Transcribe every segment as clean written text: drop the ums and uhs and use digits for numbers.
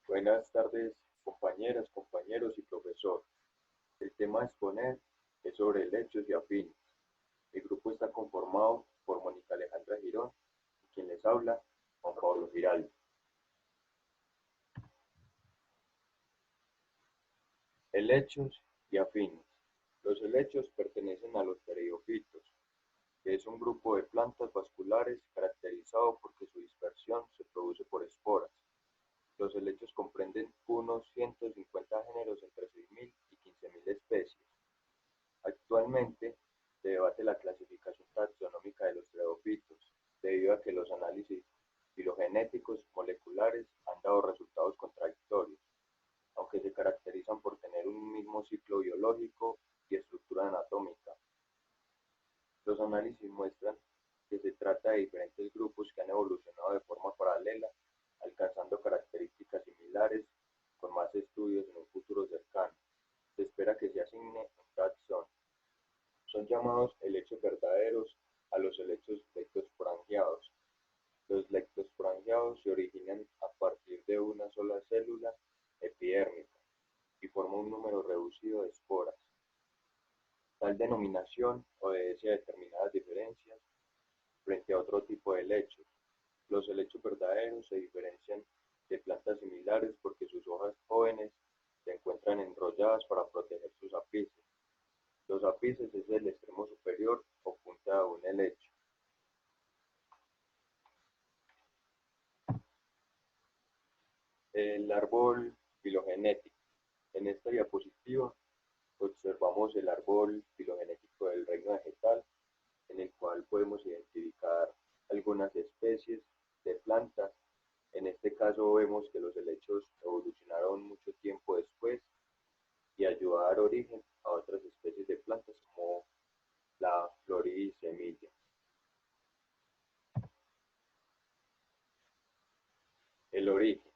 Buenas tardes, compañeras, compañeros y profesor. El tema a exponer es sobre helechos y afines. El grupo está conformado por Mónica Alejandra Girón y quien les habla, Juan Pablo Giraldo. Helechos y afines. Los helechos pertenecen a los pteridofitos, que es un grupo de plantas vasculares caracterizado porque su dispersión se produce por esporas. Los helechos comprenden unos 150 géneros entre 6.000 y 15.000 especies. Actualmente se debate la clasificación taxonómica de los pteridofitos, debido a que los análisis filogenéticos moleculares han dado resultados contradictorios, aunque se caracterizan por tener un mismo ciclo biológico y estructura anatómica. Los análisis muestran que se trata de diferentes grupos que han evolucionado de forma paralela, alcanzando características similares, con más estudios en un futuro cercano. Se espera que se asigne un taxón. Son llamados helechos verdaderos a los helechos lectosporangiados. Los lectosporangiados se originan a partir de una sola célula epidérmica y forman un número reducido de esporas. Tal denominación obedece a determinadas diferencias frente a otro tipo de helechos. Los helechos verdaderos se diferencian de plantas similares porque sus hojas jóvenes se encuentran enrolladas para proteger sus ápices. Los ápices es el extremo superior o punta de un helecho. El árbol filogenético. En esta diapositiva observamos el árbol filogenético del reino vegetal, en el cual podemos identificar algunas especies de plantas. En este caso vemos que los helechos evolucionaron mucho tiempo después y ayudó a dar origen a otras especies de plantas como la florisemilla. El origen.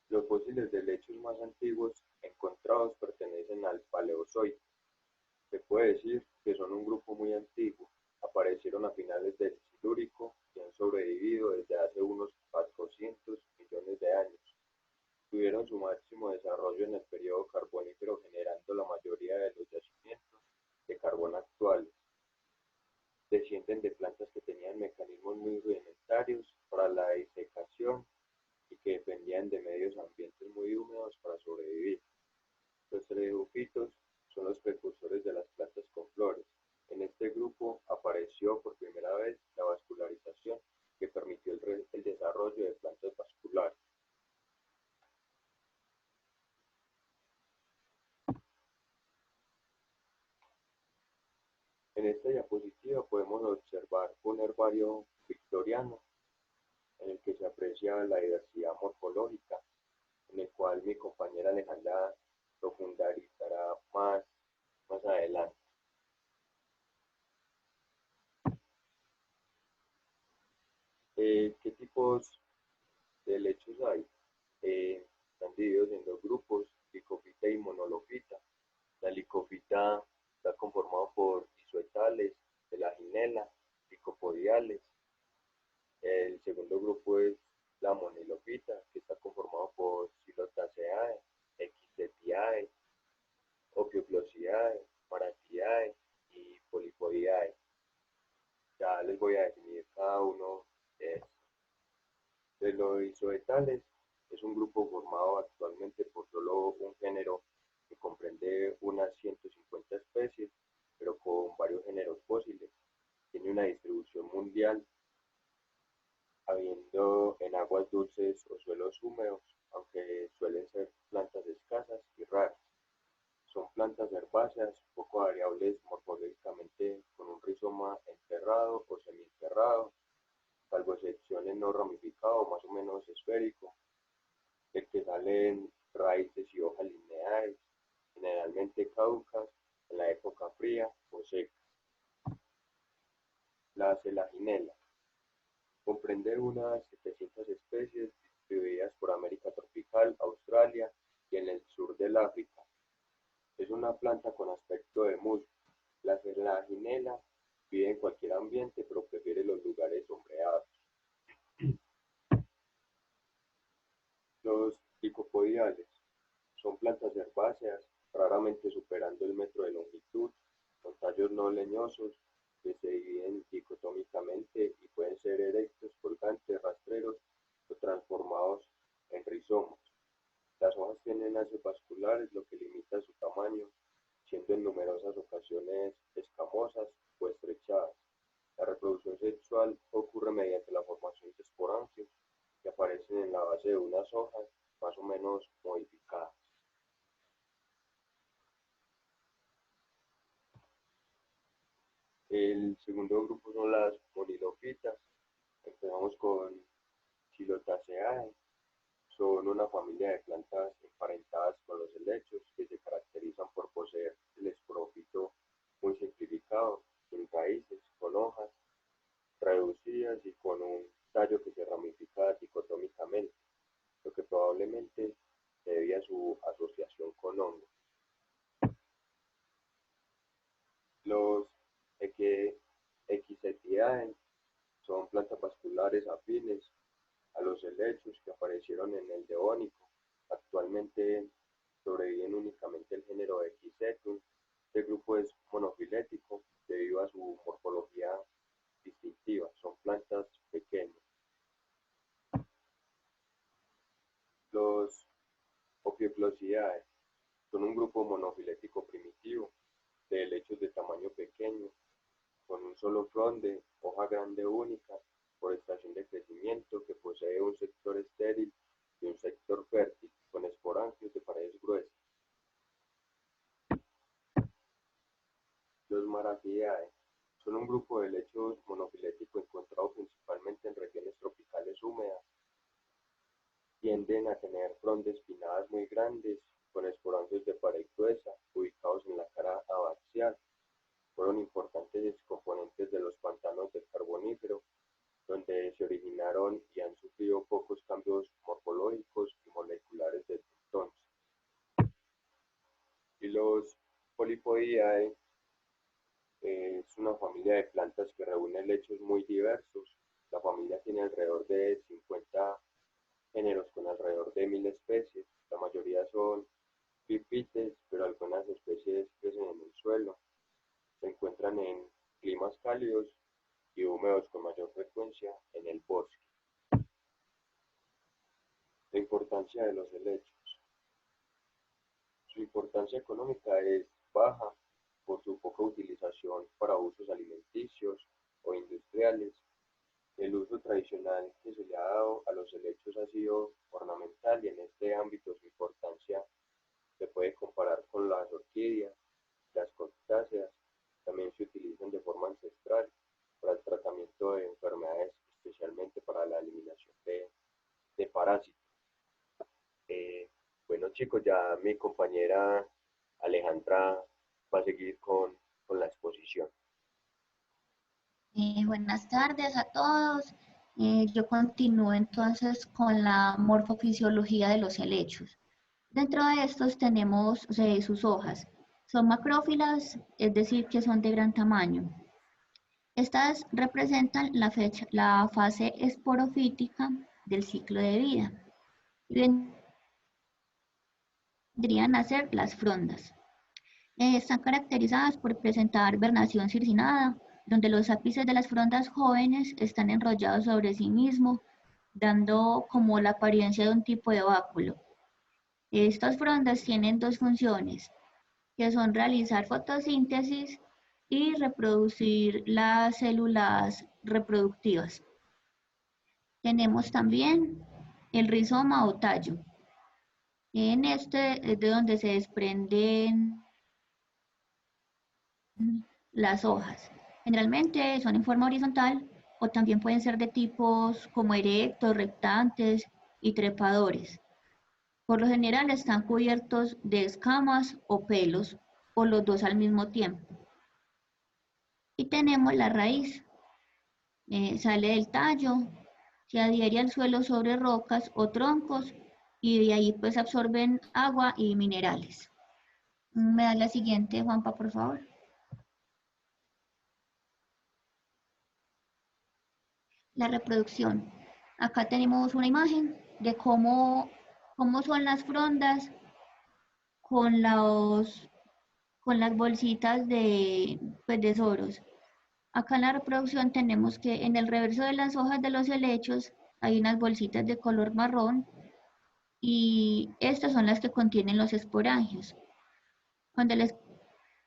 Los fósiles de helechos más antiguos encontrados pertenecen al Paleozoico. Se puede decir que son un grupo muy antiguo. Aparecieron a finales del Silúrico y han sobrevivido desde hace unos 400 millones de años. Tuvieron su máximo desarrollo en el periodo carbonífero, generando la mayoría de los yacimientos de carbón actuales. Descienden de plantas que tenían mecanismos muy rudimentarios para la disecación y que dependían de medios ambientes muy húmedos para sobrevivir. Los pteridofitos son los precursores de las plantas con flores. En este grupo apareció por primera vez la vascularización, que permitió el desarrollo de plantas vasculares. En esta diapositiva podemos observar un herbario victoriano en el que se aprecia la diversidad morfológica, en el cual mi compañera Alejandra profundizará más adelante. ¿Qué tipos de helechos hay? Están divididos en dos grupos, licofita y monolofita. La licofita está conformada por isoetales, elaginela, licopodiales. El segundo grupo es la monilofita, que está conformado por Psilotaceae, Equisetiae, Ophioglossidae, Maractidae y Polypodidae. Ya les voy a definir cada uno de estos. De los isoetales es un grupo formado actualmente por solo un género que comprende unas 150 especies, pero con varios géneros fósiles. Tiene una distribución mundial, habiendo en aguas dulces o suelos húmedos, aunque suelen ser plantas escasas y raras. Son plantas herbáceas poco variables morfológicamente, con un rizoma enterrado o semienterrado, salvo excepciones no ramificado, más o menos esférico, del que salen raíces y hojas lineares, generalmente caducas en la época fría o seca. La celaginela comprende unas 700 especies distribuidas por América tropical, Australia y en el sur del África. Es una planta con aspecto de musgo. La celaginela vive en cualquier ambiente, pero prefiere los lugares sombreados. Los herbáceas, raramente superando el metro de longitud, con tallos no leñosos que se dividen dicotómicamente y pueden ser erectos, colgantes, rastreros o transformados en rizomos. Las hojas tienen haces vasculares, lo que limita su tamaño, siendo en numerosas ocasiones escamosas o estrechadas. La reproducción sexual ocurre mediante la formación de esporangios que aparecen en la base de unas hojas más o menos modificadas. El segundo grupo son las monilófitas. Empezamos con Chilotaceae. Son una familia de plantas emparentadas con los helechos que se caracterizan por poseer el esporófito muy simplificado, sin raíces, con hojas reducidas y con un tallo que se ramifica dicotómicamente, lo que probablemente se debe a su asociación con hongos. Los Echizetiae son plantas vasculares afines a los helechos que aparecieron en el Devónico. Actualmente sobreviven únicamente el género Equisetum. Este grupo es monofilético debido a su morfología distintiva. Son plantas pequeñas. Los Ophioclosidae son un grupo monofilético primitivo de helechos de tamaño pequeño, con un solo fronde, hoja grande única, por estación de crecimiento, que posee un sector estéril y un sector fértil, con esporangios de paredes gruesas. Los Maraceae son un grupo de helechos monofilético encontrado principalmente en regiones tropicales húmedas. Tienden a tener frondes pinnadas muy grandes, con esporangios de pared gruesa, ubicados en la cara abaxial. Fueron importantes componentes de los pantanos del Carbonífero, donde se originaron y han sufrido pocos cambios morfológicos y moleculares desde entonces. Y los Polypodiae es una familia de plantas que reúne helechos muy diversos. La familia tiene alrededor de 50 géneros con alrededor de 1000 especies. La mayoría son pipites, pero algunas especies crecen en el suelo. Se encuentran en climas cálidos y húmedos con mayor frecuencia en el bosque. La importancia de los helechos. Su importancia económica es baja por su poca utilización para usos alimenticios o industriales. El uso tradicional que se le ha dado a los helechos ha sido ornamental y en este ámbito su importancia se puede comparar con las orquídeas, las cactáceas. También se utilizan de forma ancestral para el tratamiento de enfermedades, especialmente para la eliminación de parásitos. Eh, bueno chicos, ya mi compañera Alejandra va a seguir con la exposición. Buenas tardes a todos. Yo continúo entonces con la morfofisiología de los helechos. Dentro de estos tenemos sus hojas. Son macrófilas, es decir, que son de gran tamaño. Estas representan la fase esporofítica del ciclo de vida. Y vendrían a ser las frondas. Están caracterizadas por presentar vernación circinada, donde los ápices de las frondas jóvenes están enrollados sobre sí mismo, dando como la apariencia de un tipo de báculo. Estas frondas tienen dos funciones, que son realizar fotosíntesis y reproducir las células reproductivas. Tenemos también el rizoma o tallo. En este es de donde se desprenden las hojas. Generalmente son en forma horizontal o también pueden ser de tipos como erectos, rectantes y trepadores. Por lo general están cubiertos de escamas o pelos o los dos al mismo tiempo. Y tenemos la raíz. Sale del tallo, se adhiere al suelo sobre rocas o troncos y de ahí pues absorben agua y minerales. Me da la siguiente, Juanpa, por favor. La reproducción. Acá tenemos una imagen de cómo son las frondas con las bolsitas pues, de soros. Acá en la reproducción tenemos que en el reverso de las hojas de los helechos hay unas bolsitas de color marrón y estas son las que contienen los esporangios. Cuando el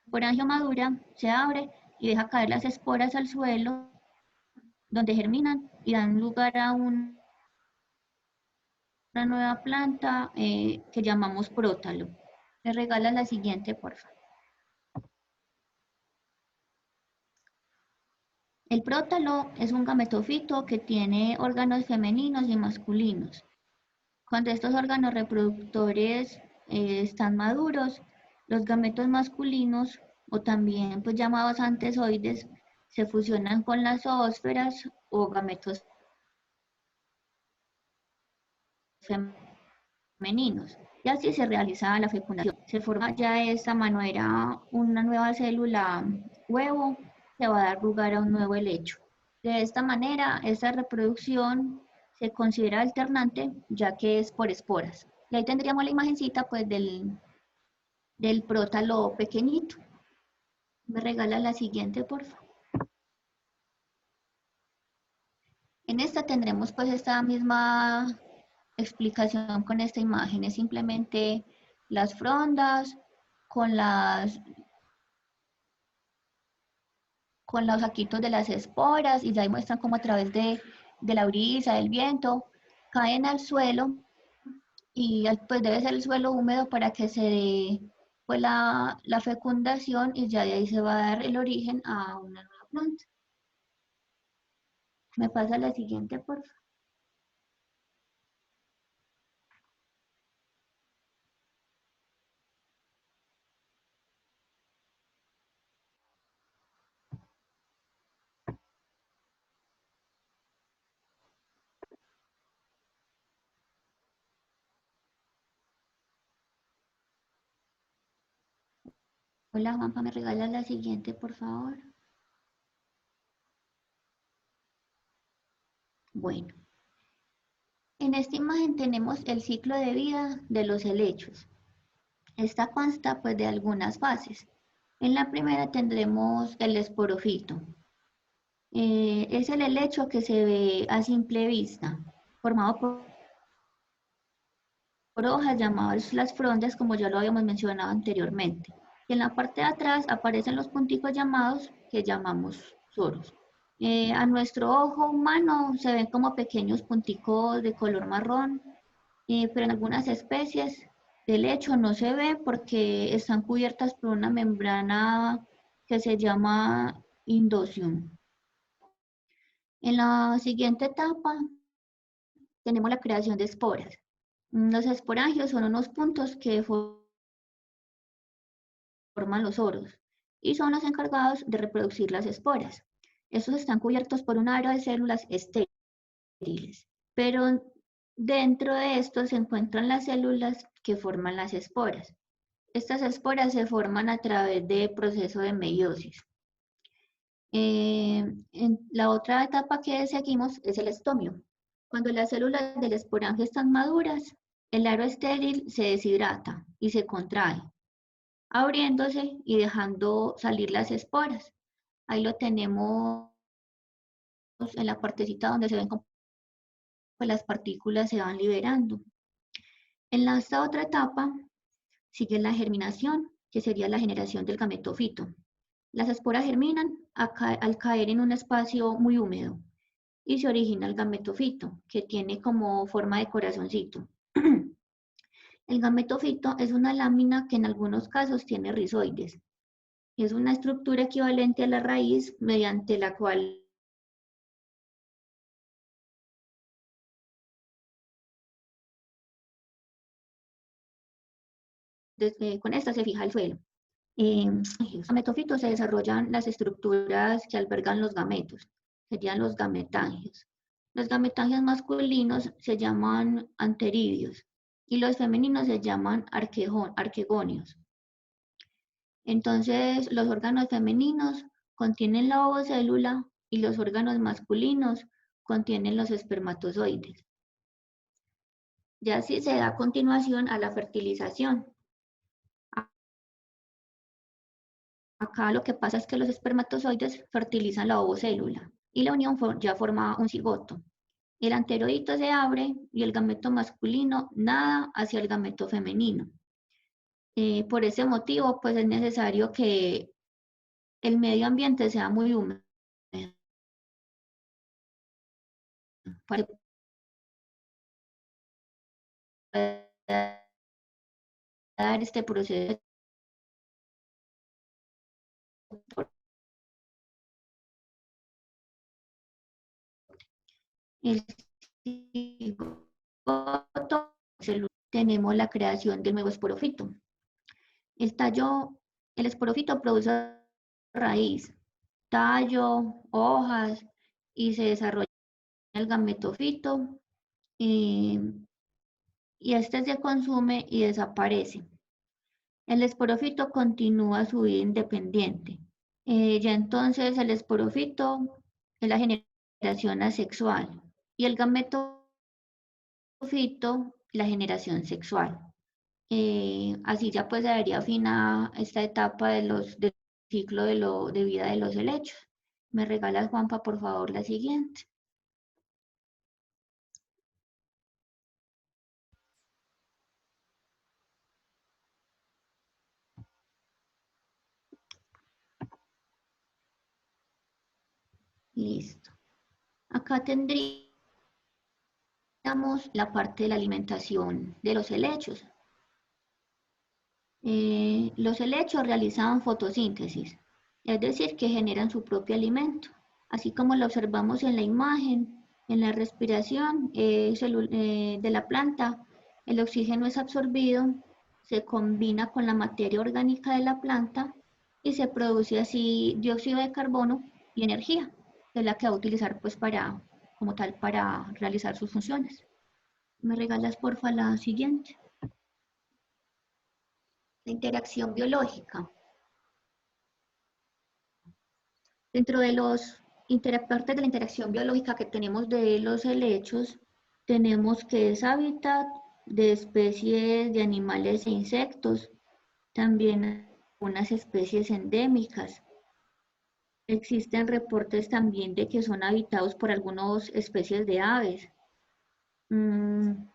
esporangio madura, se abre y deja caer las esporas al suelo, donde germinan y dan lugar a una nueva planta que llamamos prótalo. Me regala la siguiente, por favor. El prótalo es un gametofito que tiene órganos femeninos y masculinos. Cuando estos órganos reproductores están maduros, los gametos masculinos, o también pues, llamados antesoides, se fusionan con las zoósferas o gametos femeninos. Y así se realiza la fecundación. Se forma ya de esta manera una nueva célula huevo que va a dar lugar a un nuevo helecho. De esta manera, esta reproducción se considera alternante ya que es por esporas. Y ahí tendríamos la imagencita pues del prótalo pequeñito. Me regala la siguiente, por favor. En esta tendremos pues esta misma explicación con esta imagen. Es simplemente las frondas con los saquitos de las esporas y ya ahí muestran cómo a través de la brisa, del viento, caen al suelo y pues debe ser el suelo húmedo para que se dé pues, la fecundación y ya de ahí se va a dar el origen a una nueva planta. Me pasa la siguiente, por favor. Hola Juanpa, ¿me regalas la siguiente, por favor? Bueno, en esta imagen tenemos el ciclo de vida de los helechos. Esta consta pues de algunas fases. En la primera tendremos el esporofito. Es el helecho que se ve a simple vista, formado por hojas llamadas las frondas, como ya lo habíamos mencionado anteriormente. Y en la parte de atrás aparecen los punticos llamados, que llamamos soros. A nuestro ojo humano se ven como pequeños punticos de color marrón, pero en algunas especies del hecho no se ve porque están cubiertas por una membrana que se llama indocium. En la siguiente etapa tenemos la creación de esporas. Los esporangios son unos puntos que forman los soros y son los encargados de reproducir las esporas. Estos están cubiertos por un aro de células estériles, pero dentro de estos se encuentran las células que forman las esporas. Estas esporas se forman a través del proceso de meiosis. En la otra etapa que seguimos es el estomio. Cuando las células del esporangio están maduras, el aro estéril se deshidrata y se contrae, abriéndose y dejando salir las esporas. Ahí lo tenemos en la partecita donde se ven como las partículas se van liberando. En esta otra etapa sigue la germinación, que sería la generación del gametofito. Las esporas germinan al caer en un espacio muy húmedo y se origina el gametofito, que tiene como forma de corazoncito. El gametofito es una lámina que en algunos casos tiene rizoides. Es una estructura equivalente a la raíz mediante la cual con esta se fija el suelo. En los gametofitos se desarrollan las estructuras que albergan los gametos, serían los gametangios. Los gametangios masculinos se llaman anteridios y los femeninos se llaman arquegonios. Entonces, los órganos femeninos contienen la ovocélula y los órganos masculinos contienen los espermatozoides. Ya así se da continuación a la fertilización. Acá lo que pasa es que los espermatozoides fertilizan la ovocélula y la unión ya forma un cigoto. El anteroidito se abre y el gameto masculino nada hacia el gameto femenino. Por ese motivo, pues es necesario que el medio ambiente sea muy húmedo para que pueda dar este proceso. El cigoto, tenemos la creación del nuevo esporofito. El tallo, el esporofito produce raíz, tallo, hojas y se desarrolla el gametofito y este se consume y desaparece. El esporofito continúa su vida independiente. Ya entonces el esporofito es la generación asexual y el gametofito la generación sexual. Así ya pues se daría fin a esta etapa del ciclo de vida de los helechos. ¿Me regalas, Juanpa, por favor, la siguiente? Listo. Acá tendríamos la parte de la alimentación de los helechos. Los helechos realizan fotosíntesis, es decir, que generan su propio alimento. Así como lo observamos en la imagen, en la respiración de la planta, el oxígeno es absorbido, se combina con la materia orgánica de la planta y se produce así dióxido de carbono y energía, que es la que va a utilizar pues como tal para realizar sus funciones. ¿Me regalas porfa la siguiente? La interacción biológica. Dentro de los partes de la interacción biológica que tenemos de los helechos, tenemos que es hábitat de especies de animales e insectos, también unas especies endémicas. Existen reportes también de que son habitados por algunas especies de aves. En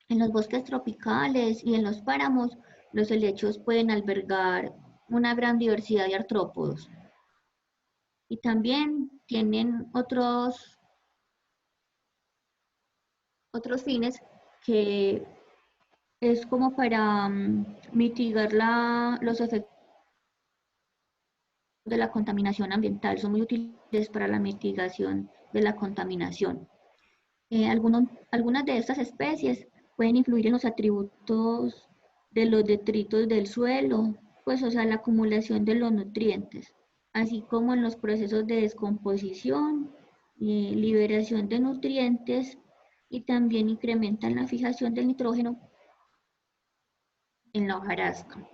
los bosques tropicales y en los páramos, los helechos pueden albergar una gran diversidad de artrópodos. Y también tienen otros fines que es como para mitigar los efectos de la contaminación ambiental. Son muy útiles para la mitigación de la contaminación. Algunas de estas especies pueden influir en los atributos de los detritos del suelo, pues o sea, la acumulación de los nutrientes, así como en los procesos de descomposición, liberación de nutrientes y también incrementan la fijación del nitrógeno en la hojarasca.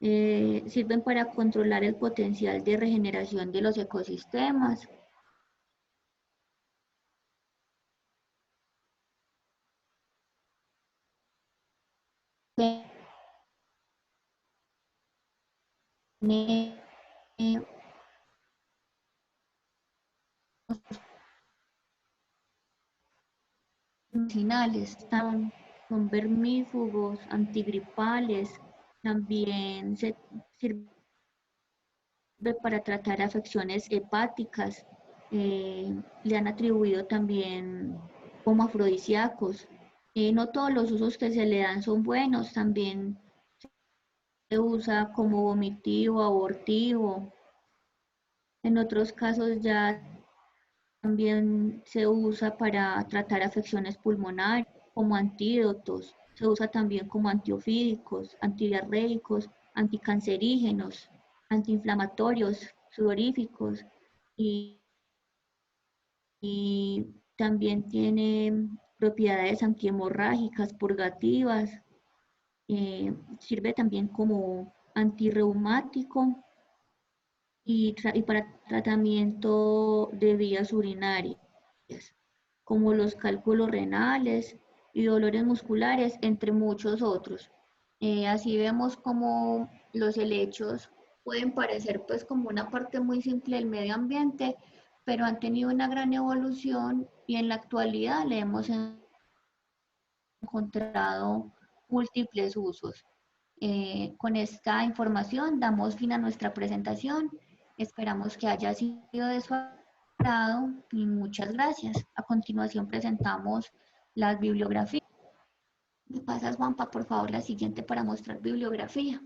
Sirven para controlar el potencial de regeneración de los ecosistemas. Medicinales, son vermífugos, antigripales, también se sirve para tratar afecciones hepáticas, le han atribuido también como afrodisíacos. No todos los usos que se le dan son buenos, también se usa como vomitivo, abortivo. En otros casos ya también se usa para tratar afecciones pulmonares como antídotos. Se usa también como antiofídicos, antidiarreicos, anticancerígenos, antiinflamatorios, sudoríficos y, y también tiene propiedades antihemorrágicas, purgativas. Sirve también como antirreumático y para tratamiento de vías urinarias, como los cálculos renales y dolores musculares, entre muchos otros. Así vemos como los helechos pueden parecer pues como una parte muy simple del medio ambiente, pero han tenido una gran evolución y en la actualidad le hemos encontrado múltiples usos. Con esta información damos fin a nuestra presentación. Esperamos que haya sido de su agrado y muchas gracias. A continuación presentamos las bibliografías. ¿Me pasas, Juanpa, por favor, la siguiente para mostrar bibliografía?